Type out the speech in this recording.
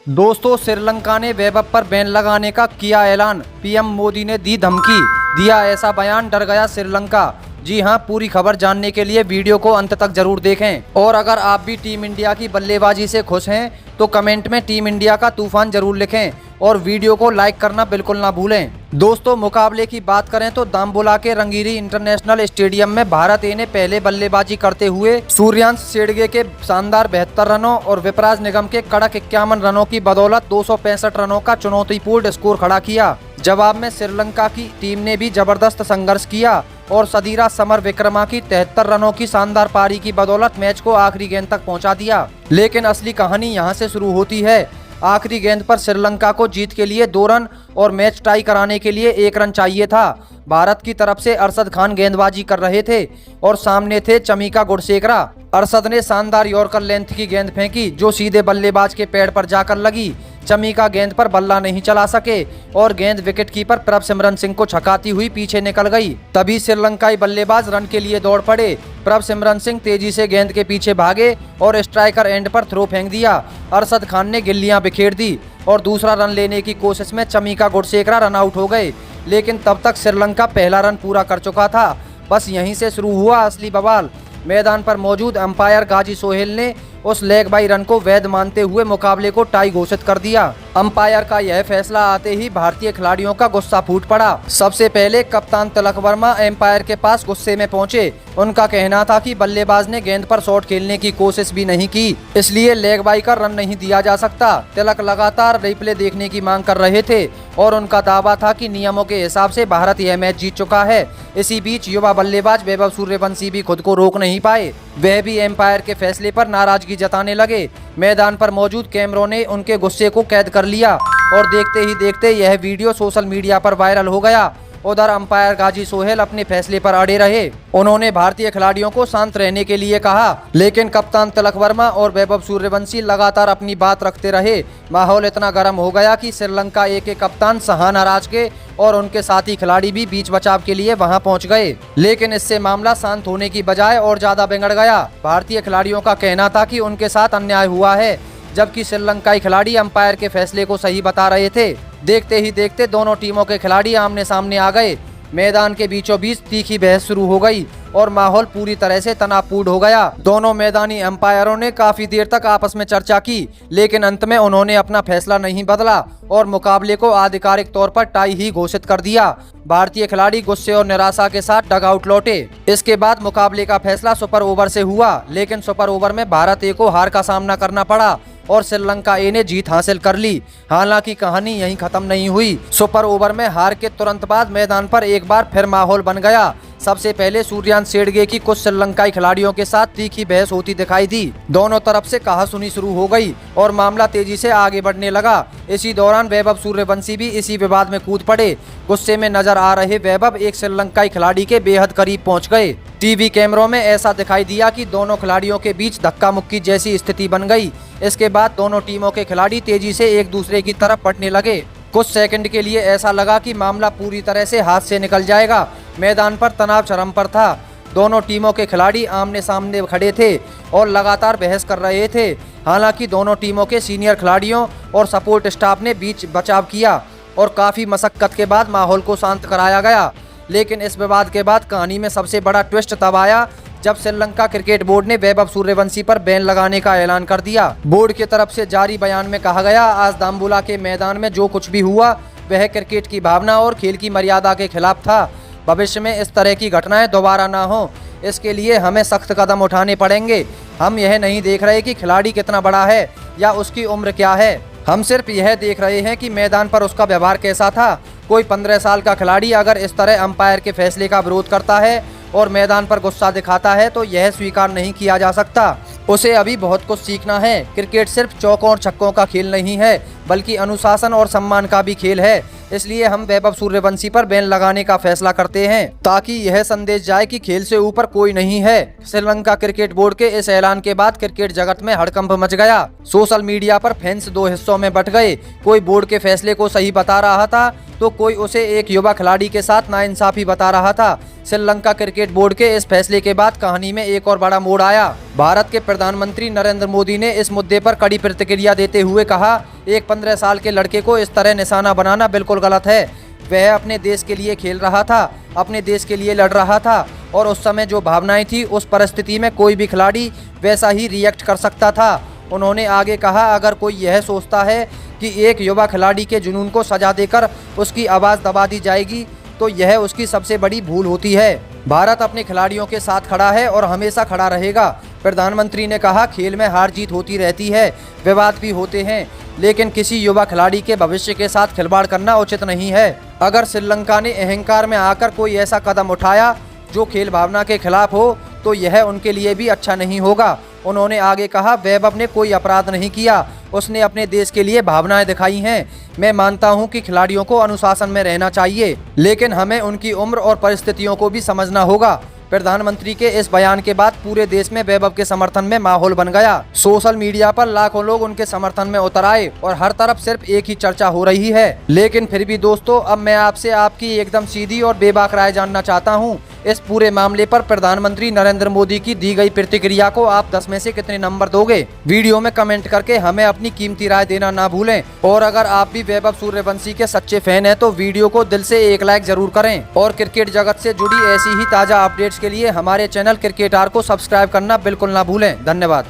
दोस्तों, श्रीलंका ने वैभव पर बैन लगाने का किया ऐलान। पीएम मोदी ने दी धमकी, दिया ऐसा बयान, डर गया श्रीलंका। जी हां, पूरी खबर जानने के लिए वीडियो को अंत तक जरूर देखें। और अगर आप भी टीम इंडिया की बल्लेबाजी से खुश हैं तो कमेंट में टीम इंडिया का तूफान जरूर लिखें और वीडियो को लाइक करना बिल्कुल ना भूलें। दोस्तों, मुकाबले की बात करें तो दाम्बुला के रंगीरी इंटरनेशनल स्टेडियम में भारत ए ने पहले बल्लेबाजी करते हुए सूर्यांश शेड़गे के शानदार 72 रनों और विपराज निगम के कड़क 51 रनों की बदौलत 265 रनों का चुनौतीपूर्ण स्कोर खड़ा किया। जवाब में श्रीलंका की टीम ने भी जबरदस्त संघर्ष किया और सदीरा समर विक्रमा की 73 रनों की शानदार पारी की बदौलत मैच को आखिरी गेंद तक पहुंचा दिया। लेकिन असली कहानी यहां से शुरू होती है। आखिरी गेंद पर श्रीलंका को जीत के लिए 2 रन और मैच टाई कराने के लिए 1 रन चाहिए था। भारत की तरफ से अरशद खान गेंदबाजी कर रहे थे और सामने थे चमीका गुणसेकरा। अरशद ने शानदार यॉर्कर लेंथ की गेंद फेंकी जो सीधे बल्लेबाज के पैड पर जाकर लगी। चमीका गेंद पर बल्ला नहीं चला सके और गेंद विकेट कीपर प्रभसिमरन सिंह को छकाती हुई पीछे निकल गई। तभी श्रीलंकाई बल्लेबाज रन के लिए दौड़ पड़े। प्रभसिमरन सिंह तेजी से गेंद के पीछे भागे और स्ट्राइकर एंड पर थ्रो फेंक दिया। अरशद खान ने गिल्लियां बिखेर दी और दूसरा रन लेने की कोशिश में चमीका गुणसेकरा रन आउट हो गए। लेकिन तब तक श्रीलंका पहला रन पूरा कर चुका था। बस यहीं से शुरू हुआ असली बवाल। मैदान पर मौजूद अंपायर गाजी सोहेल ने उस लेग बाई रन को वैध मानते हुए मुकाबले को टाई घोषित कर दिया। अंपायर का यह फैसला आते ही भारतीय खिलाड़ियों का गुस्सा फूट पड़ा। सबसे पहले कप्तान तिलक वर्मा अंपायर के पास गुस्से में पहुंचे। उनका कहना था कि बल्लेबाज ने गेंद पर शॉट खेलने की कोशिश भी नहीं की, इसलिए लेग बाई का रन नहीं दिया जा सकता। तिलक लगातार रिप्ले देखने की मांग कर रहे थे और उनका दावा था कि नियमों के हिसाब से भारत यह मैच जीत चुका है। इसी बीच युवा बल्लेबाज वैभव सूर्यवंशी भी खुद को रोक नहीं पाए। वह भी अंपायर के फैसले पर नाराजगी जताने लगे। मैदान पर मौजूद कैमरों ने उनके गुस्से को कैद कर लिया और देखते ही देखते यह वीडियो सोशल मीडिया पर वायरल हो गया। उधर अंपायर गाजी सोहेल अपने फैसले पर अड़े रहे। उन्होंने भारतीय खिलाड़ियों को शांत रहने के लिए कहा, लेकिन कप्तान तिलक वर्मा और वैभव सूर्यवंशी लगातार अपनी बात रखते रहे। माहौल इतना गर्म हो गया कि श्रीलंका ए के कप्तान सहाना राजके और उनके साथी खिलाड़ी भी बीच बचाव के लिए वहां पहुंच गए। लेकिन इससे मामला शांत होने की बजाय और ज्यादा बिगड़ गया। भारतीय खिलाड़ियों का कहना था कि उनके साथ अन्याय हुआ है, जबकि श्रीलंकाई खिलाड़ी अंपायर के फैसले को सही बता रहे थे। देखते ही देखते दोनों टीमों के खिलाड़ी आमने सामने आ गए। मैदान के बीचों बीच तीखी बहस शुरू हो गई और माहौल पूरी तरह से तनावपूर्ण हो गया। दोनों मैदानी अंपायरों ने काफी देर तक आपस में चर्चा की, लेकिन अंत में उन्होंने अपना फैसला नहीं बदला और मुकाबले को आधिकारिक तौर पर टाई ही घोषित कर दिया। भारतीय खिलाड़ी गुस्से और निराशा के साथ डगआउट लौटे। इसके बाद मुकाबले का फैसला सुपर ओवर से हुआ, लेकिन सुपर ओवर में भारत ए को हार का सामना करना पड़ा और श्रीलंका ए ने जीत हासिल कर ली। हालांकि कहानी यहीं खत्म नहीं हुई। सुपर ओवर में हार के तुरंत बाद मैदान पर एक बार फिर माहौल बन गया। सबसे पहले सूर्यांश शेड़गे की कुछ श्रीलंकाई खिलाड़ियों के साथ तीखी बहस होती दिखाई दी। दोनों तरफ से कहासुनी शुरू हो गई और मामला तेजी से आगे बढ़ने लगा। इसी दौरान वैभव सूर्यवंशी भी इसी विवाद में कूद पड़े। गुस्से में नजर आ रहे वैभव एक श्रीलंकाई खिलाड़ी के बेहद करीब पहुंच गए। टीवी कैमरों में ऐसा दिखाई दिया कि दोनों खिलाड़ियों के बीच धक्का मुक्की जैसी स्थिति बन गई। इसके बाद दोनों टीमों के खिलाड़ी तेजी से एक दूसरे की तरफ बढ़ने लगे। कुछ सेकंड के लिए ऐसा लगा कि मामला पूरी तरह से हाथ से निकल जाएगा। मैदान पर तनाव चरम पर था। दोनों टीमों के खिलाड़ी आमने सामने खड़े थे और लगातार बहस कर रहे थे। हालांकि दोनों टीमों के सीनियर खिलाड़ियों और सपोर्ट स्टाफ ने बीच बचाव किया और काफी मशक्कत के बाद माहौल को शांत कराया गया। लेकिन इस विवाद के बाद कहानी में सबसे बड़ा ट्विस्ट तब आया जब श्रीलंका क्रिकेट बोर्ड ने वैभव सूर्यवंशी पर बैन लगाने का ऐलान कर दिया। बोर्ड की तरफ से जारी बयान में कहा गया, आज दाम्बुला के मैदान में जो कुछ भी हुआ वह क्रिकेट की भावना और खेल की मर्यादा के खिलाफ था। भविष्य में इस तरह की घटनाएं दोबारा ना हो, इसके लिए हमें सख्त कदम उठाने पड़ेंगे। हम यह नहीं देख रहे कि खिलाड़ी कितना बड़ा है या उसकी उम्र क्या है। हम सिर्फ यह देख रहे हैं कि मैदान पर उसका व्यवहार कैसा था। कोई 15 साल का खिलाड़ी अगर इस तरह अंपायर के फैसले का विरोध करता है और मैदान पर गुस्सा दिखाता है तो यह स्वीकार नहीं किया जा सकता। उसे अभी बहुत कुछ सीखना है। क्रिकेट सिर्फ चौकों और छक्कों का खेल नहीं है, बल्कि अनुशासन और सम्मान का भी खेल है। इसलिए हम वैभव सूर्यवंशी पर बैन लगाने का फैसला करते हैं ताकि यह संदेश जाए कि खेल से ऊपर कोई नहीं है। श्रीलंका क्रिकेट बोर्ड के इस ऐलान के बाद क्रिकेट जगत में हड़कंप मच गया। सोशल मीडिया पर फैंस दो हिस्सों में बंट गए। कोई बोर्ड के फैसले को सही बता रहा था तो कोई उसे एक युवा खिलाड़ी के साथ नाइंसाफी बता रहा था। श्रीलंका क्रिकेट बोर्ड के इस फैसले के बाद कहानी में एक और बड़ा मोड़ आया। भारत के प्रधानमंत्री नरेंद्र मोदी ने इस मुद्दे पर कड़ी प्रतिक्रिया देते हुए कहा, एक 15 साल के लड़के को इस तरह निशाना बनाना बिल्कुल गलत है। वह अपने देश के लिए खेल रहा था, अपने देश के लिए लड़ रहा था और उस समय जो भावनाएं थी, उस परिस्थिति में कोई भी खिलाड़ी वैसा ही रिएक्ट कर सकता था। उन्होंने आगे कहा, अगर कोई यह सोचता है कि एक युवा खिलाड़ी के जुनून को सजा देकर उसकी आवाज़ दबा दी जाएगी तो यह उसकी सबसे बड़ी भूल होती है। भारत अपने खिलाड़ियों के साथ खड़ा है और हमेशा खड़ा रहेगा। प्रधानमंत्री ने कहा, खेल में हार जीत होती रहती है, विवाद भी होते हैं, लेकिन किसी युवा खिलाड़ी के भविष्य के साथ खिलवाड़ करना उचित नहीं है। अगर श्रीलंका ने अहंकार में आकर कोई ऐसा कदम उठाया जो खेल भावना के खिलाफ हो तो यह उनके लिए भी अच्छा नहीं होगा। उन्होंने आगे कहा, वैभव ने कोई अपराध नहीं किया, उसने अपने देश के लिए भावनाएं दिखाई हैं। मैं मानता हूं कि खिलाड़ियों को अनुशासन में रहना चाहिए, लेकिन हमें उनकी उम्र और परिस्थितियों को भी समझना होगा। प्रधानमंत्री के इस बयान के बाद पूरे देश में वैभव के समर्थन में माहौल बन गया। सोशल मीडिया पर लाखों लोग उनके समर्थन में उतर आए और हर तरफ सिर्फ एक ही चर्चा हो रही है। लेकिन फिर भी दोस्तों, अब मैं आपसे आपकी एकदम सीधी और बेबाक राय जानना चाहता हूं। इस पूरे मामले पर प्रधानमंत्री नरेंद्र मोदी की दी गई प्रतिक्रिया को आप 10 में से कितने नंबर दोगे? वीडियो में कमेंट करके हमें अपनी कीमती राय देना ना भूलें। और अगर आप भी वैभव सूर्यवंशी के सच्चे फैन हैं तो वीडियो को दिल से एक लाइक जरूर करें और क्रिकेट जगत से जुड़ी ऐसी ही ताज़ा अपडेट्स के लिए हमारे चैनल क्रिकेटार को सब्सक्राइब करना बिल्कुल ना भूलें। धन्यवाद।